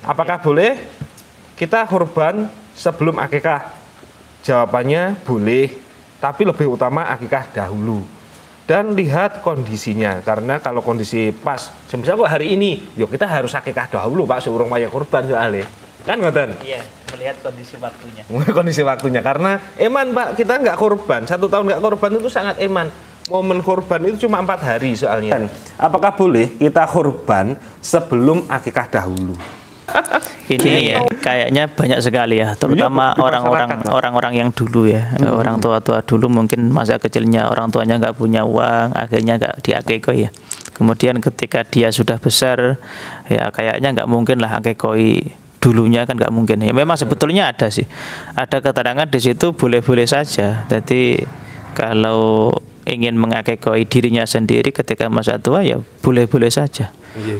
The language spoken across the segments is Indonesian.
Apakah boleh kita kurban sebelum akikah? Jawabannya boleh, tapi lebih utama akikah dahulu. Dan lihat kondisinya, karena kalau kondisi pas, misalnya kok hari ini, yuk kita harus akikah dahulu Pak, seurung wayah kurban soalnya. Kan ngoten? Iya, melihat kondisi waktunya. Kondisi waktunya, karena eman Pak, kita nggak kurban, 1 tahun nggak kurban itu sangat eman. Momen kurban itu cuma 4 hari soalnya. Apakah boleh kita kurban sebelum akikah dahulu? Ini ya, kayaknya banyak sekali ya, terutama orang-orang yang dulu ya, orang tua-tua dulu mungkin masa kecilnya orang tuanya nggak punya uang, akhirnya nggak diakekoi ya. Kemudian ketika dia sudah besar, ya kayaknya nggak mungkin lah akekoi dulunya, kan nggak mungkin ya. Memang sebetulnya ada sih, ada keterangan di situ boleh-boleh saja. Jadi kalau ingin mengakekoi dirinya sendiri ketika masa tua ya boleh-boleh saja.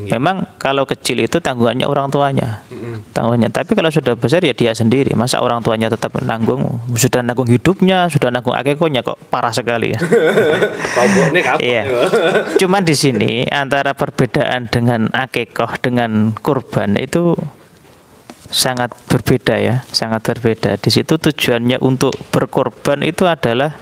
Memang kalau kecil itu tanggungannya orang tuanya, tanggungannya. Tapi kalau sudah besar ya dia sendiri. Masa orang tuanya tetap menanggung? Sudah nanggung hidupnya, sudah nanggung akekonya, kok parah sekali ya. Iya. Cuman di sini antara perbedaan dengan akekoh dengan kurban itu sangat berbeda ya, sangat berbeda. Di situ tujuannya untuk berkorban itu adalah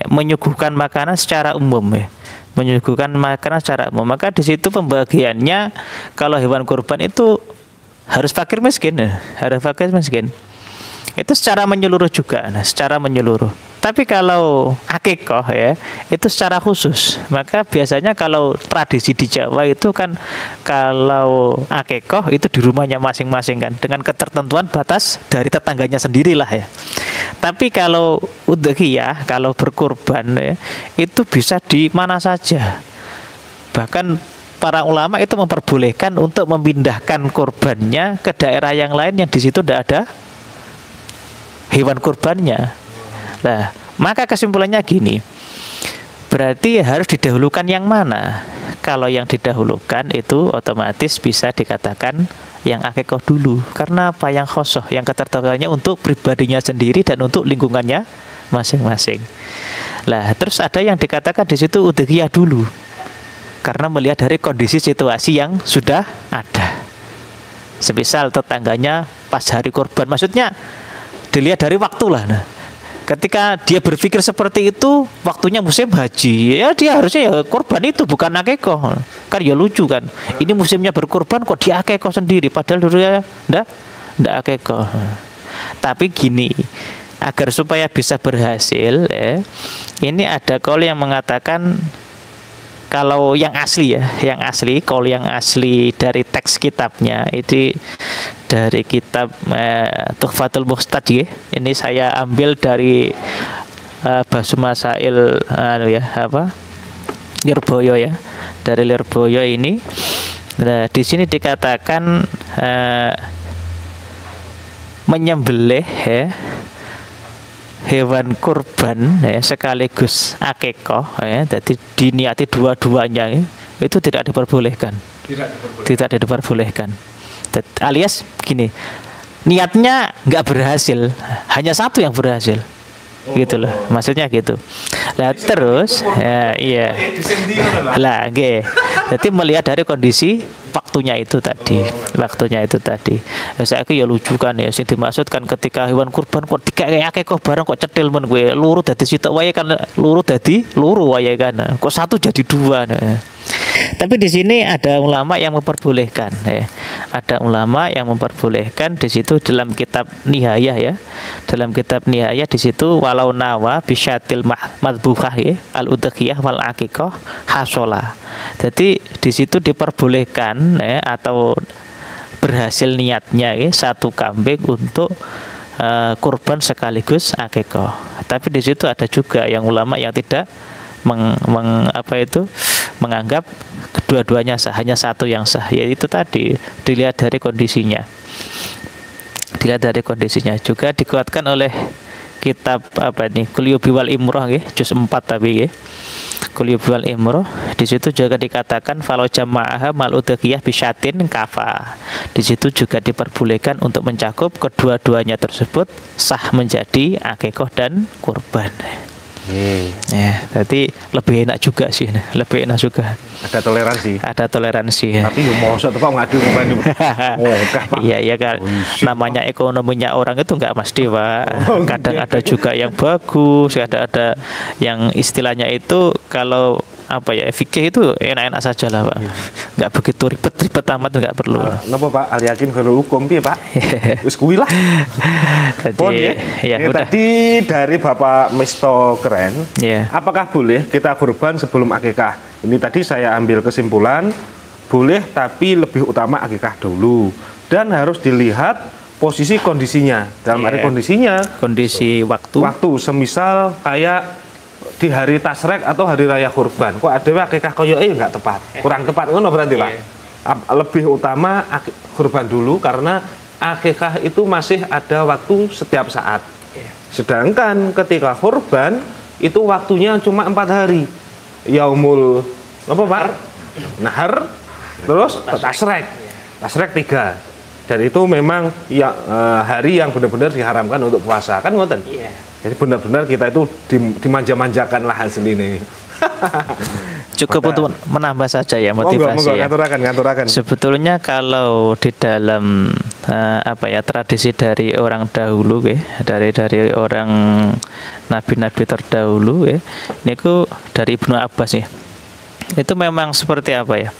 menyuguhkan makanan secara umum ya. Menyuguhkan makanan secara umum. Maka di situ pembagiannya kalau hewan kurban itu harus fakir miskin ya. Harus fakir miskin. Itu secara menyeluruh juga, secara menyeluruh. Tapi kalau akikoh ya, itu secara khusus. Maka biasanya kalau tradisi di Jawa itu kan kalau akikoh itu di rumahnya masing-masing kan, dengan ketertentuan batas dari tetangganya sendirilah ya. Tapi kalau udhiyah, kalau berkurban ya, itu bisa di mana saja. Bahkan para ulama itu memperbolehkan untuk memindahkan kurbannya ke daerah yang lain yang di situ tidak ada hewan kurbannya. Nah, maka kesimpulannya gini, berarti harus didahulukan yang mana? Kalau yang didahulukan itu otomatis bisa dikatakan yang akikoh dulu. Karena apa? Yang khosoh, yang ketertentuannya untuk pribadinya sendiri dan untuk lingkungannya masing-masing. Lah, terus ada yang dikatakan di situ udhiyah dulu, karena melihat dari kondisi situasi yang sudah ada. Semisal tetangganya pas hari kurban, maksudnya dilihat dari waktu lah. Nah, ketika dia berpikir seperti itu, waktunya musim haji, ya dia harusnya ya kurban itu, bukan akikoh. Kan ya lucu kan, ini musimnya berkurban kok dia akikoh sendiri, padahal dulunya ndak akikoh. Tapi gini, agar supaya bisa berhasil ini ada kaul yang mengatakan kalau yang asli ya, kaul yang asli dari teks kitabnya itu dari kitab Tuhfatul Muhtad ya. Ini saya ambil dari Basu Masail Lirboyo ya. Dari Lirboyo ini. Nah, di sini dikatakan menyembelih ya, hewan kurban ya, sekaligus akikoh ya, jadi diniati dua-duanya ya, itu tidak diperbolehkan. Tidak diperbolehkan. Alias gini, niatnya nggak berhasil, hanya satu yang berhasil. Gitu loh, maksudnya gitu. Lah terus iya. Lah nggih. Jadi melihat dari kondisi waktunya itu tadi. Saiki ya lucu kan ya, sing dimaksudkan ketika hewan kurban kok dikake kok bareng kok cetil men kowe. Luru dadi sitok wae kan, luru wae kan. Kok satu jadi dua. Tapi di sini ada ulama yang memperbolehkan ya. Ada ulama yang memperbolehkan di situ dalam kitab Nihayah ya. Dalam kitab Nihayah di situ walau nawa bisyatil madbuhah ya, al-udhiyah wal aqiqah hasola. Jadi di situ diperbolehkan ya, atau berhasil niatnya ya, satu kambing untuk kurban sekaligus aqiqah. Tapi di situ ada juga yang ulama yang tidak menganggap kedua-duanya sah, hanya satu yang sah, yaitu tadi dilihat dari kondisinya. Juga dikuatkan oleh kitab Quliyubi wal Imroh juz 4 tapi Quliyubi wal Imroh. Di situ juga dikatakan falau jama'aha mal udhiyah bisyatin kafa. Di situ juga diperbolehkan untuk mencakup kedua-duanya tersebut sah menjadi akikoh dan kurban. Ya, jadi lebih enak juga sih, lebih enak juga. Ada toleransi. Ada toleransi ya. Tapi mosok tuh kok ngadu ngomong. Oh, Pak. Iya kan. Namanya ekonominya orang itu nggak mesti, Pak. Kadang ada juga yang bagus, ada yang istilahnya itu kalau apa ya, fikih itu enak-enak saja lah, Pak. Nggak begitu ribet-ribet amat, nggak perlu. Napa Pak? Ali Hakim kalau hukum piye, Pak? Wis kuwi lah. Jadi ya udah. Tadi dari Bapak Misto keren. Ya. Apakah boleh kita kurban sebelum akikah? Ini tadi saya ambil kesimpulan boleh, tapi lebih utama akikah dulu dan harus dilihat posisi kondisinya. Dalam arti kondisinya, kondisi waktu, semisal kayak di hari tasrek atau hari raya kurban, kok ada akikah koyo nggak tepat, kurang tepat ngono berarti Pak. Lebih utama kurban dulu karena akikah itu masih ada waktu setiap saat. Sedangkan ketika kurban itu waktunya cuma 4 hari. Yaumul apa Pak? Nahar, terus tasrek 3. Dan itu memang ya, hari yang benar-benar diharamkan untuk puasa kan ngoten. Jadi benar-benar kita itu dimanja-manjakan lah hasil ini. Cukup untuk menambah saja ya motivasi. Nganturakan. Sebetulnya kalau di dalam apa ya, tradisi dari orang dahulu dari orang nabi-nabi terdahulu niku dari Ibnu Abbas ya. Itu memang seperti apa ya,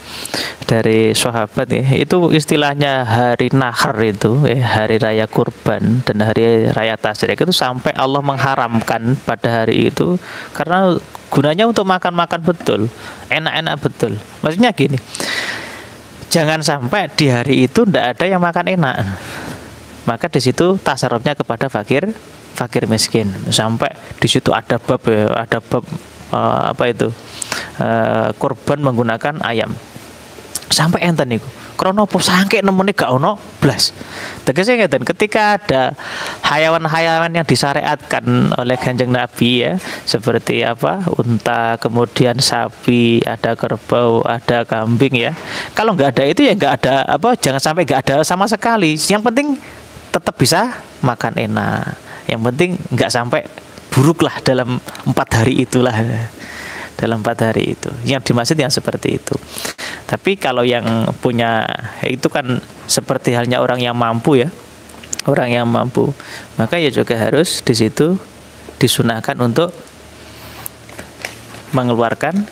dari sahabat itu istilahnya hari nahar itu hari raya kurban dan hari raya tasyrik itu sampai Allah mengharamkan pada hari itu karena gunanya untuk makan-makan betul, enak-enak betul. Maksudnya gini, jangan sampai di hari itu ndak ada yang makan enak. Maka di situ tasarrufnya kepada fakir miskin. Sampai di situ ada bab apa itu? Kurban menggunakan ayam. Sampai enten niku. Krono apa sangke nemune gak ono blas. Tegese ngeten, ketika ada hayawan-hayawan yang disyariatkan oleh Kanjeng Nabi ya, seperti apa? Unta, kemudian sapi, ada kerbau, ada kambing ya. Kalau nggak ada itu ya nggak ada apa, jangan sampai nggak ada sama sekali. Yang penting tetap bisa makan enak. Yang penting nggak sampai buruk lah dalam 4 hari itulah. Dalam 4 hari itu, yang dimaksud yang seperti itu. Tapi kalau yang punya itu kan seperti halnya orang yang mampu ya, orang yang mampu, maka ya juga harus di situ disunahkan untuk mengeluarkan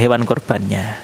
hewan kurbannya.